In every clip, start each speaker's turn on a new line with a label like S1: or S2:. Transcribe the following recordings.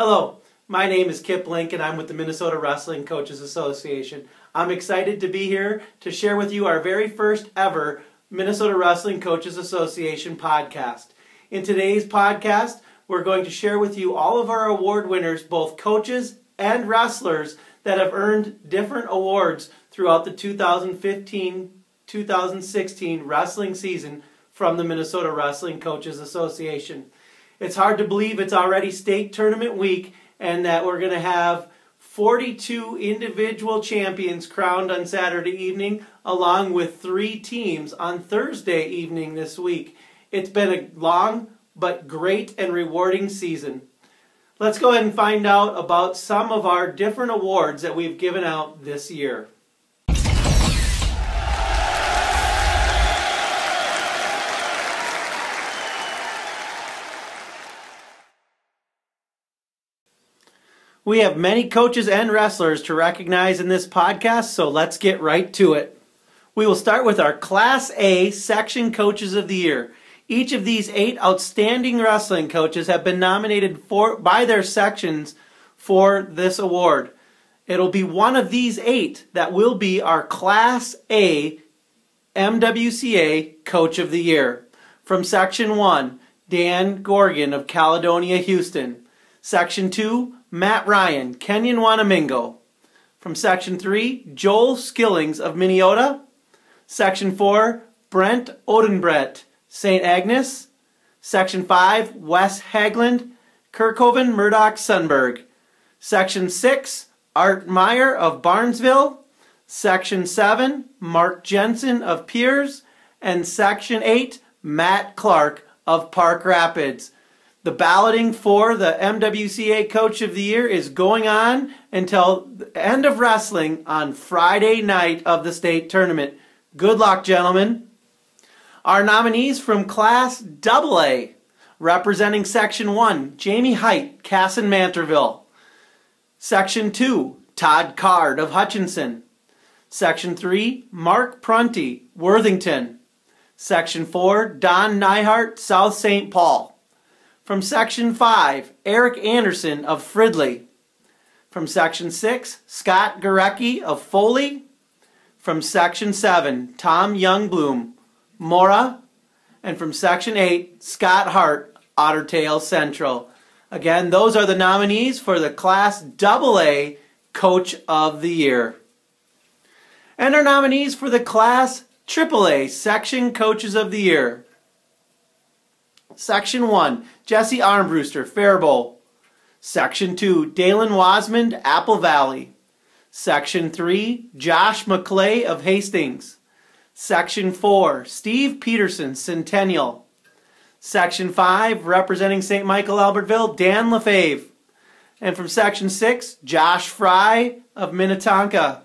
S1: Hello, my name is Kip Link and I'm with the Minnesota Wrestling Coaches Association. I'm excited to be here to share with you our very first ever Minnesota Wrestling Coaches Association podcast. In today's podcast, we're going to share with you all of our award winners, both coaches and wrestlers, that have earned different awards throughout the 2015-2016 wrestling season from the Minnesota Wrestling Coaches Association. It's hard to believe it's already state tournament week and that we're going to have 42 individual champions crowned on Saturday evening along with 3 teams on Thursday evening this week. It's been a long but great and rewarding season. Let's go ahead and find out about some of our different awards that we've given out this year. We have many coaches and wrestlers to recognize in this podcast, so let's get right to it. We will start with our Class A Section Coaches of the Year. Each of these 8 outstanding wrestling coaches have been nominated by their sections for this award. It'll be one of these 8 that will be our Class A MWCA Coach of the Year. From Section 1, Dan Gorgon of Caledonia, Houston. Section 2, Matt Ryan, Kenyon Wanamingo. From Section 3, Joel Skillings of Minneota. Section 4, Brent Odenbrett, St. Agnes. Section 5, Wes Hagland, Kirkhoven, Murdoch, Sunberg. Section 6, Art Meyer of Barnesville. Section 7, Mark Jensen of Piers. And Section 8, Matt Clark of Park Rapids. The balloting for the MWCA Coach of the Year is going on until the end of wrestling on Friday night of the state tournament. Good luck, gentlemen. Our nominees from Class AA, representing Section 1, Jamie Height, Casson-Mantorville. Section 2, Todd Card of Hutchinson. Section 3, Mark Prunty, Worthington. Section 4, Don Neihart, South St. Paul. From Section 5, Eric Anderson of Fridley. From Section 6, Scott Gorecki of Foley. From Section 7, Tom Youngbloom, Mora. And from Section 8, Scott Hart, Otter Tail Central. Again, those are the nominees for the Class AA Coach of the Year. And our nominees for the Class AAA Section Coaches of the Year. Section 1, Jesse Armbruster, Faribault. Section 2, Dalen Wasmond, Apple Valley. Section 3, Josh McClay of Hastings. Section 4, Steve Peterson, Centennial. Section 5, representing St. Michael Albertville, Dan Lefebvre. And from Section 6, Josh Fry of Minnetonka.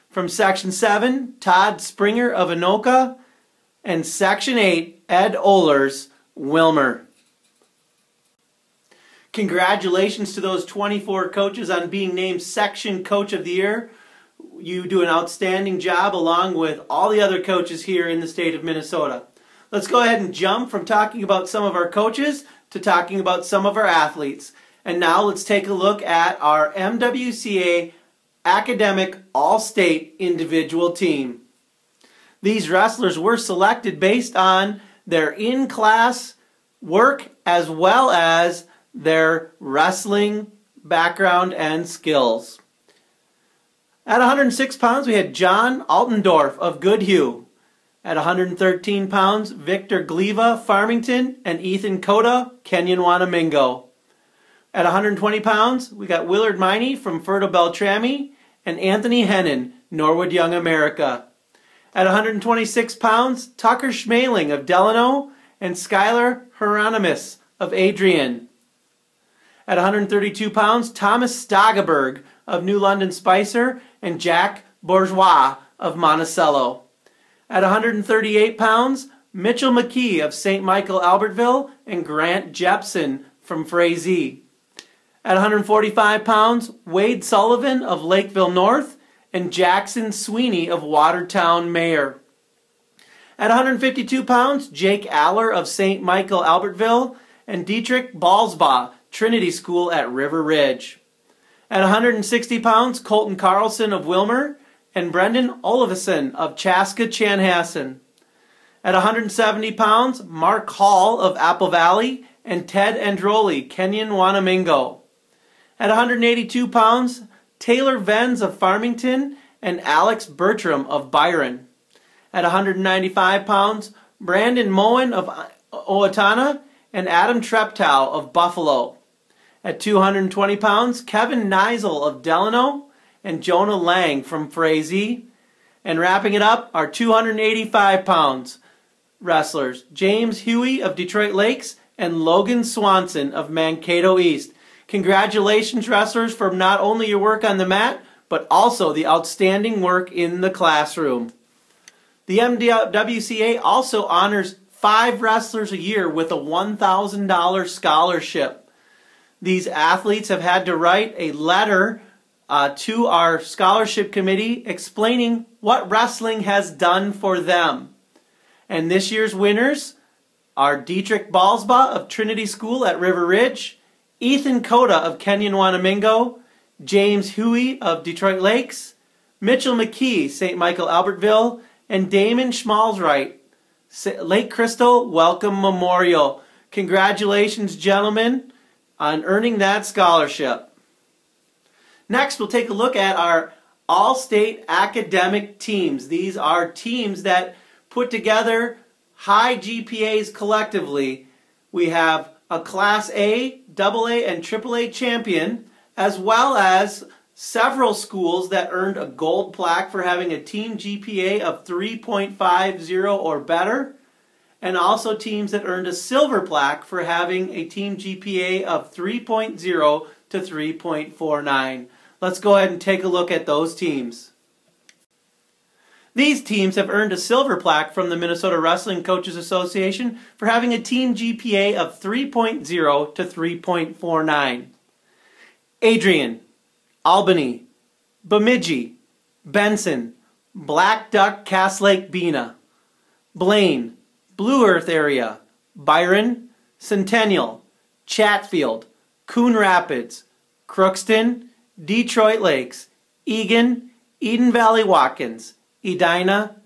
S1: From Section 7, Todd Springer of Anoka. And Section 8, Ed Ohlers, Wilmer. Congratulations to those 24 coaches on being named Section Coach of the Year. You do an outstanding job along with all the other coaches here in the state of Minnesota. Let's go ahead and jump from talking about some of our coaches to talking about some of our athletes. And now let's take a look at our MWCA Academic All-State Individual Team. These wrestlers were selected based on their in-class work as well as their wrestling background and skills. At 106 pounds, we had John Altendorf of Goodhue. At 113 pounds, Victor Gleva, Farmington, and Ethan Coda, Kenyon Wanamingo. At 120 pounds, we got Willard Miney from Fertile Beltrami and Anthony Hennon, Norwood Young America. At 126 pounds, Tucker Schmaling of Delano and Skylar Hieronymus of Adrian. At 132 pounds, Thomas Stagaberg of New London Spicer and Jack Bourgeois of Monticello. At 138 pounds, Mitchell McKee of St. Michael Albertville and Grant Jepson from Frazee. At 145 pounds, Wade Sullivan of Lakeville North and Jackson Sweeney of Watertown Mayor. At 152 pounds, Jake Aller of St. Michael Albertville and Dietrich Balsbaugh, Trinity School at River Ridge. At 160 pounds, Colton Carlson of Wilmer and Brendan Olivison of Chaska Chanhassen. At 170 pounds, Mark Hall of Apple Valley and Ted Androli, Kenyon Wanamingo. At 182 pounds, Taylor Venz of Farmington and Alex Bertram of Byron. At 195 pounds, Brandon Moen of Owatonna and Adam Treptow of Buffalo. At 220 pounds, Kevin Neisel of Delano and Jonah Lang from Frazee. And wrapping it up, our 285 pounds wrestlers, James Huey of Detroit Lakes and Logan Swanson of Mankato East. Congratulations, wrestlers, for not only your work on the mat, but also the outstanding work in the classroom. The MWCA also honors 5 wrestlers a year with a $1,000 scholarship. These athletes have had to write a letter to our scholarship committee explaining what wrestling has done for them. And this year's winners are Dietrich Balsbaugh of Trinity School at River Ridge, Ethan Coda of Kenyon Wanamingo, James Huey of Detroit Lakes, Mitchell McKee, St. Michael Albertville, and Damon Schmalzright, Lake Crystal Welcome Memorial. Congratulations, gentlemen, on earning that scholarship. Next, we'll take a look at our all-state academic teams. These are teams that put together high GPAs collectively. We have a Class A, AA, and AAA champion, as well as several schools that earned a gold plaque for having a team GPA of 3.50 or better, and also teams that earned a silver plaque for having a team GPA of 3.0 to 3.49. Let's go ahead and take a look at those teams. These teams have earned a silver plaque from the Minnesota Wrestling Coaches Association for having a team GPA of 3.0 to 3.49. Adrian, Albany, Bemidji, Benson, Black Duck, Cass Lake, Bena, Blaine, Blue Earth area, Byron, Centennial, Chatfield, Coon Rapids, Crookston, Detroit Lakes, Egan, Eden Valley Watkins, Edina,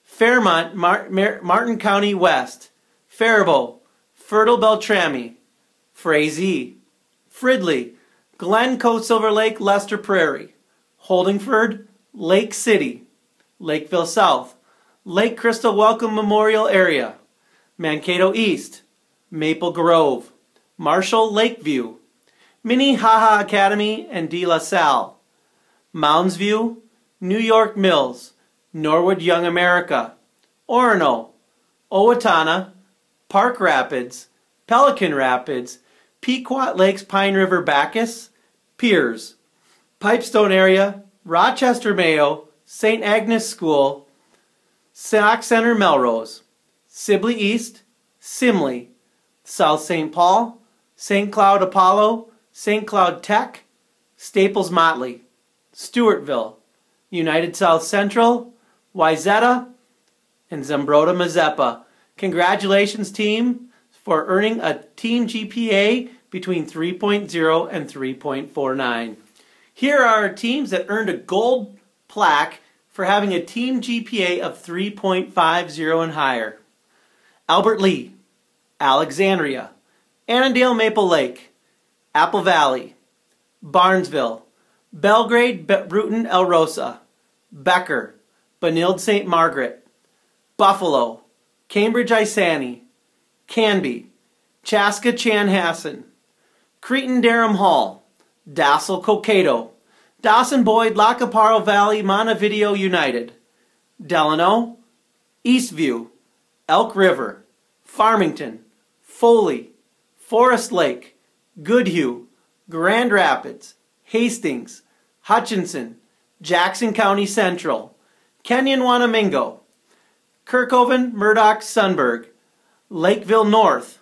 S1: Fairmont, Martin County West, Faribault, Fertile Beltrami, Frazee, Fridley, Glencoe, Silver Lake, Lester Prairie, Holdingford, Lake City, Lakeville South, Lake Crystal Welcome Memorial Area, Mankato East, Maple Grove, Marshall Lakeview, Minnehaha Academy and De La Salle, Mounds View, New York Mills, Norwood Young America, Orono, Owatonna, Park Rapids, Pelican Rapids, Pequot Lakes, Pine River, Bacchus, Piers, Pipestone area, Rochester Mayo, St. Agnes School, Sac Center Melrose, Sibley East, Simley, South St. Paul, St. Cloud Apollo, St. Cloud Tech, Staples Motley, Stewartville, United South Central, Wayzata, and Zambroda Mazeppa. Congratulations, team, for earning a team GPA between 3.0 and 3.49. Here are our teams that earned a gold plaque for having a team GPA of 3.50 and higher. Albert Lee, Alexandria, Annandale Maple Lake, Apple Valley, Barnesville, Belgrade, Bruton, El Rosa, Becker, Benilde St. Margaret, Buffalo, Cambridge Isani, Canby, Chaska Chanhassen, Cretin Durham Hall, Dassel Cokato, Dawson Boyd, Lacaparo Valley, Montevideo United, Delano, Eastview, Elk River, Farmington, Foley, Forest Lake, Goodhue, Grand Rapids, Hastings, Hutchinson, Jackson County Central, Kenyon Wanamingo, Kirkhoven, Murdoch, Sunburg, Lakeville North,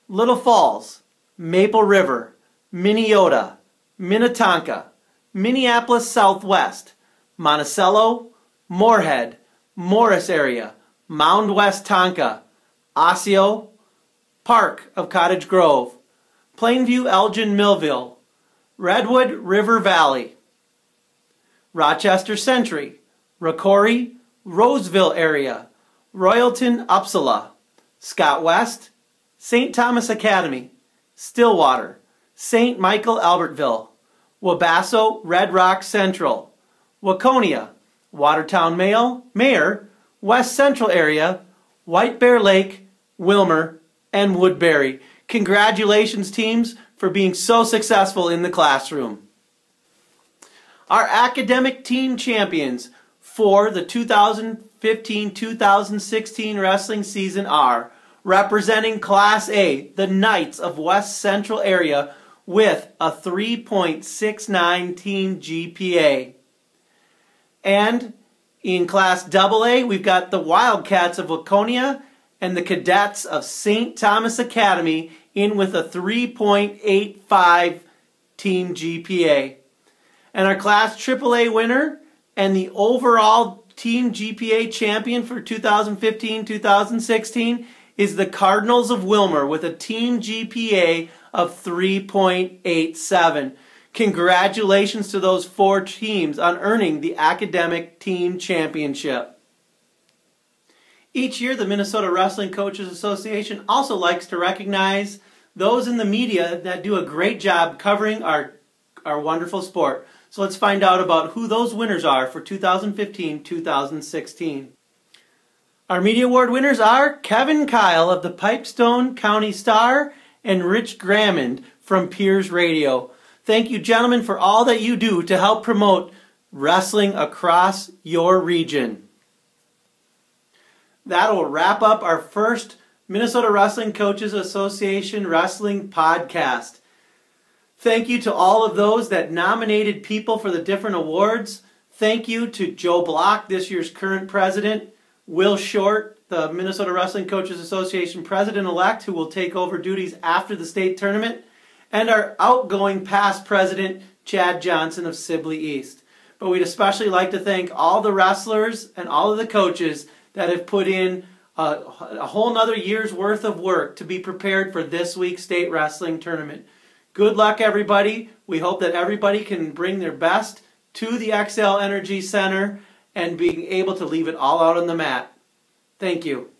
S1: Little Falls, Maple River, Minneota, Minnetonka, Minneapolis Southwest, Monticello, Moorhead, Morris area, Mound West Tonka, Osseo, Park of Cottage Grove, Plainview, Elgin, Millville, Redwood, River Valley, Rochester Century, Rocori, Roseville area, Royalton, Uppsala, Scott West, St. Thomas Academy, Stillwater, St. Michael, Albertville, Wabasso, Red Rock Central, Waconia, Watertown Mayor, West Central area, White Bear Lake, Wilmer, and Woodbury. Congratulations, teams, for being so successful in the classroom. Our academic team champions for the 2015-2016 wrestling season are, representing Class A, the Knights of West Central area with a 3.69 team GPA. And in Class AA, we've got the Wildcats of Waconia and the Cadets of St. Thomas Academy in with a 3.85 team GPA. And our Class AAA winner and the overall team GPA champion for 2015-2016 is the Cardinals of Wilmer with a team GPA of 3.87. Congratulations to those 4 teams on earning the academic team championship. Each year, the Minnesota Wrestling Coaches Association also likes to recognize those in the media that do a great job covering our wonderful sport. So let's find out about who those winners are for 2015-2016. Our Media Award winners are Kevin Kyle of the Pipestone County Star and Rich Grammond from Piers Radio. Thank you, gentlemen, for all that you do to help promote wrestling across your region. That will wrap up our first Minnesota Wrestling Coaches Association Wrestling Podcast. Thank you to all of those that nominated people for the different awards. Thank you to Joe Block, this year's current president, Will Short, the Minnesota Wrestling Coaches Association president-elect, who will take over duties after the state tournament, and our outgoing past president, Chad Johnson of Sibley East. But we'd especially like to thank all the wrestlers and all of the coaches that have put in a whole nother year's worth of work to be prepared for this week's state wrestling tournament. Good luck, everybody. We hope that everybody can bring their best to the XL Energy Center and being able to leave it all out on the mat. Thank you.